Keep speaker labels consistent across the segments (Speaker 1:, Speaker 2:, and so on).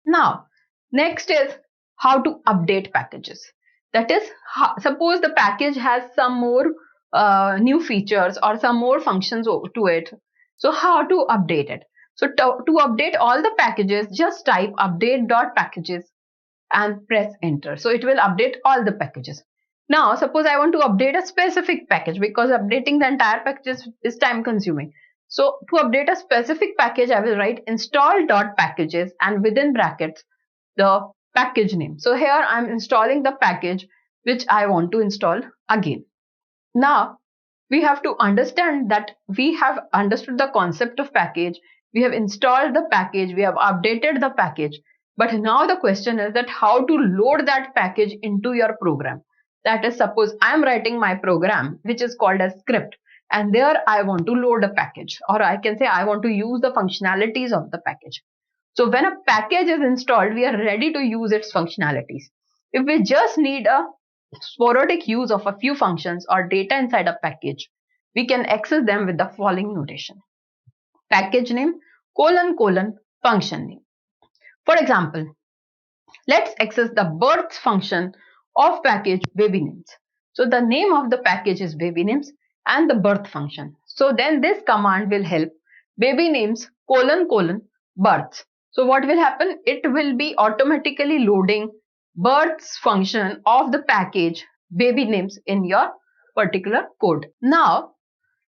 Speaker 1: Now, next is how to update packages. That is, suppose the package has some more new features or some more functions to it. So how to update it? So to update all the packages, just type update.packages and press enter. So it will update all the packages. Now, suppose I want to update a specific package, because updating the entire package is time consuming. So to update a specific package, I will write install.packages and within brackets the package name. So here I'm installing the package which I want to install again. Now we have to understand that we have understood the concept of package, we have installed the package, we have updated the package. But now the question is that how to load that package into your program. That is, suppose I am writing my program which is called as script, and there I want to load a package, or I can say I want to use the functionalities of the package. So when a package is installed, we are ready to use its functionalities. If we just need a sporadic use of a few functions or data inside a package, we can access them with the following notation: package name : function name. For example, let's access the birth function of package baby names. So the name of the package is baby names and the birth function. So then this command will help baby names : births. So what will happen? It will be automatically loading births function of the package baby names in your particular code. Now,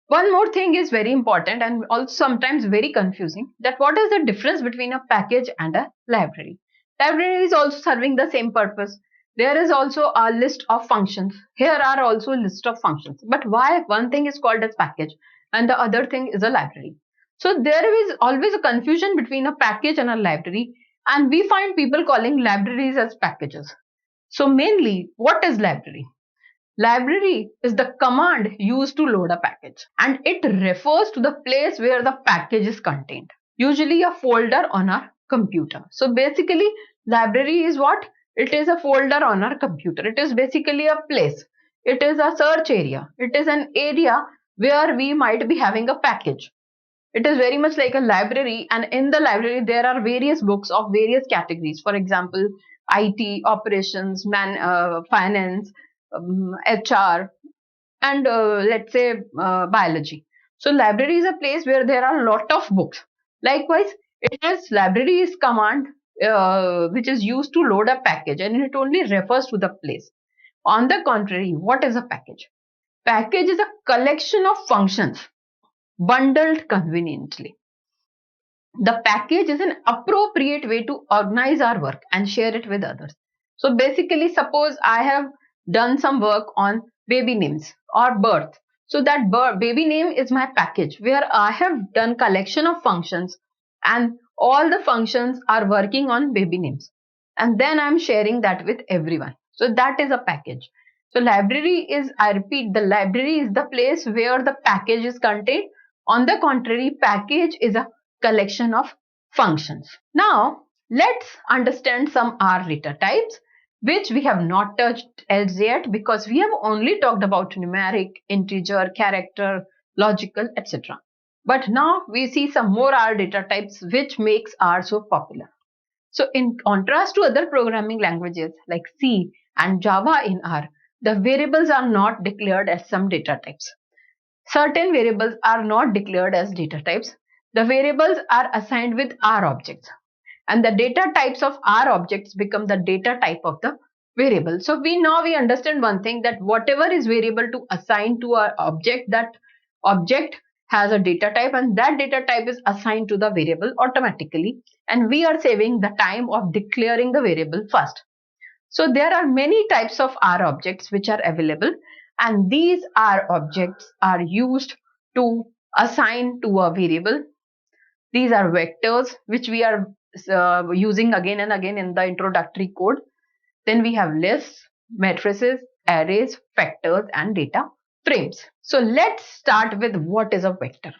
Speaker 1: one more thing is very important and also sometimes very confusing, that what is the difference between a package and a library. Library is also serving the same purpose. There is also a list of functions. Here are also a list of functions. But why one thing is called as package and the other thing is a library? So there is always a confusion between a package and a library, and we find people calling libraries as packages. So mainly, what is library? Library is the command used to load a package, and it refers to the place where the package is contained, usually a folder on our computer. So basically, library is what? It is a folder on our computer. It is basically a place. It is a search area. It is an area where we might be having a package. It is very much like a library, and in the library there are various books of various categories. For example, IT, operations, finance, HR, and let's say biology. So library is a place where there are a lot of books. Likewise, it is library is command which is used to load a package, and it only refers to the place. On the contrary, what is a package? Package is a collection of functions bundled conveniently. The package is an appropriate way to organize our work and share it with others. So basically, suppose I have done some work on baby names or birth. So that baby name is my package where I have done collection of functions, and all the functions are working on baby names. And then I'm sharing that with everyone. So that is a package. So library is, I repeat, the library is the place where the package is contained. On the contrary, package is a collection of functions. Now, let's understand some R data types, which we have not touched as yet because we have only talked about numeric, integer, character, logical, etc. But now we see some more R data types which makes R so popular. So in contrast to other programming languages like C and Java in R, the variables are not declared as some data types. Certain variables are not declared as data types. The variables are assigned with R objects, and the data types of R objects become the data type of the variable. So we understand one thing, that whatever is variable to assign to our object, that object has a data type, and that data type is assigned to the variable automatically, and we are saving the time of declaring the variable first. So there are many types of R objects which are available, and these R objects are used to assign to a variable. These are vectors which we are using again and again in the introductory code. Then we have lists, matrices, arrays, factors, and data frames. So let's start with what is a vector.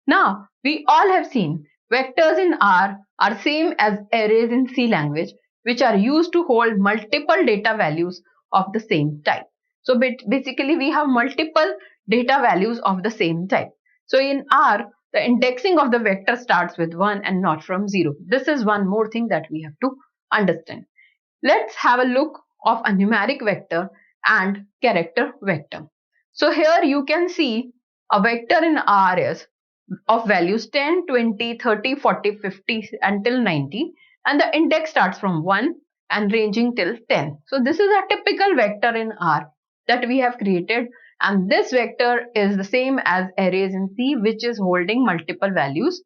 Speaker 1: Now, we all have seen vectors in R are same as arrays in C language, which are used to hold multiple data values of the same type. So basically we have multiple data values of the same type. So in R, the indexing of the vector starts with 1 and not from 0. This is one more thing that we have to understand. Let's have a look of a numeric vector and character vector. So here you can see a vector in R is of values 10, 20, 30, 40, 50 until 90, and the index starts from 1 and ranging till 10. So this is a typical vector in R that we have created, and this vector is the same as arrays in C, which is holding multiple values,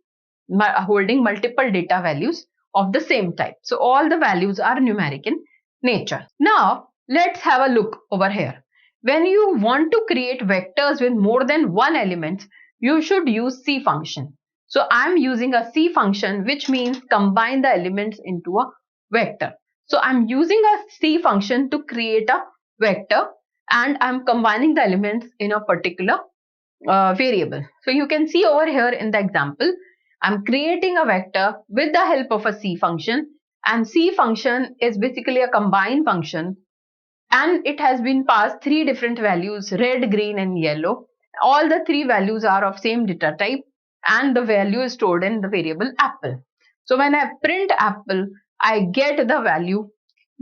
Speaker 1: holding multiple data values of the same type. So all the values are numeric in nature. Now let's have a look over here. When you want to create vectors with more than one element, you should use C function. So I'm using a C function, which means combine the elements into a vector. So I'm using a C function to create a vector, and I'm combining the elements in a particular variable. So you can see over here in the example, I'm creating a vector with the help of a C function, and C function is basically a combine function, and it has been passed three different values, red, green and yellow. All the three values are of same data type, and the value is stored in the variable apple. So when I print apple, I get the value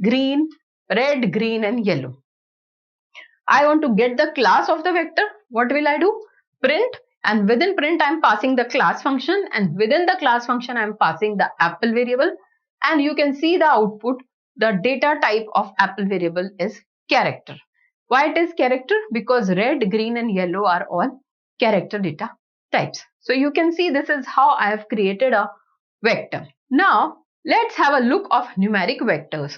Speaker 1: green, red, green and yellow. I want to get the class of the vector. What will I do? Print, and within print I am passing the class function, and within the class function I am passing the apple variable, and you can see the output. The data type of apple variable is character. Why it is character? Because red, green and yellow are all character data types. So you can see this is how I have created a vector. Now let's have a look of numeric vectors.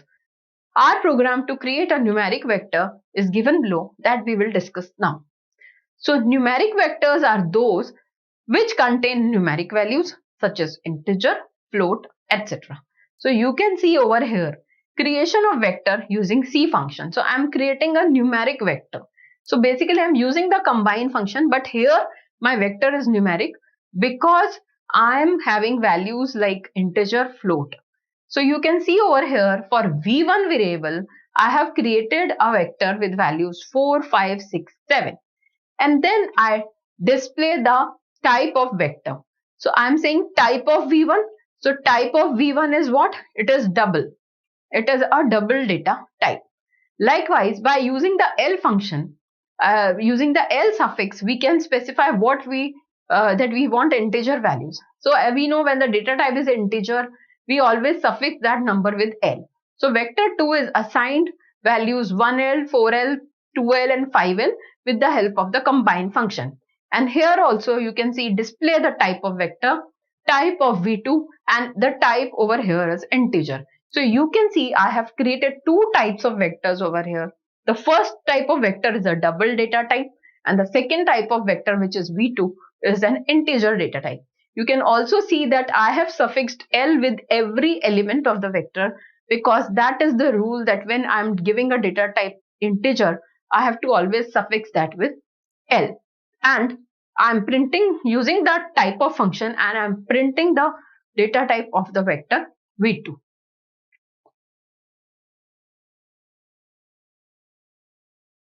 Speaker 1: Our program to create a numeric vector is given below, that we will discuss now. So numeric vectors are those which contain numeric values such as integer, float, etc. So you can see over here creation of vector using C function. So I am creating a numeric vector. So basically I am using the combine function, but here my vector is numeric because I am having values like integer, float. So you can see over here for v1 variable, I have created a vector with values 4, 5, 6, 7. And then I display the type of vector. So I'm saying type of v1. So type of v1 is what? It is double. It is a double data type. Likewise, by using the L function, using the L suffix, we can specify what that we want integer values. So we know when the data type is integer, we always suffix that number with L. So vector 2 is assigned values 1L, 4L, 2L and 5L with the help of the combine function. And here also you can see display the type of vector, type of v2, and the type over here is integer. So you can see I have created two types of vectors over here. The first type of vector is a double data type, and the second type of vector, which is v2, is an integer data type. You can also see that I have suffixed L with every element of the vector, because that is the rule that when I'm giving a data type integer, I have to always suffix that with L. And I'm printing using that type of function, and I'm printing the data type of the vector v2.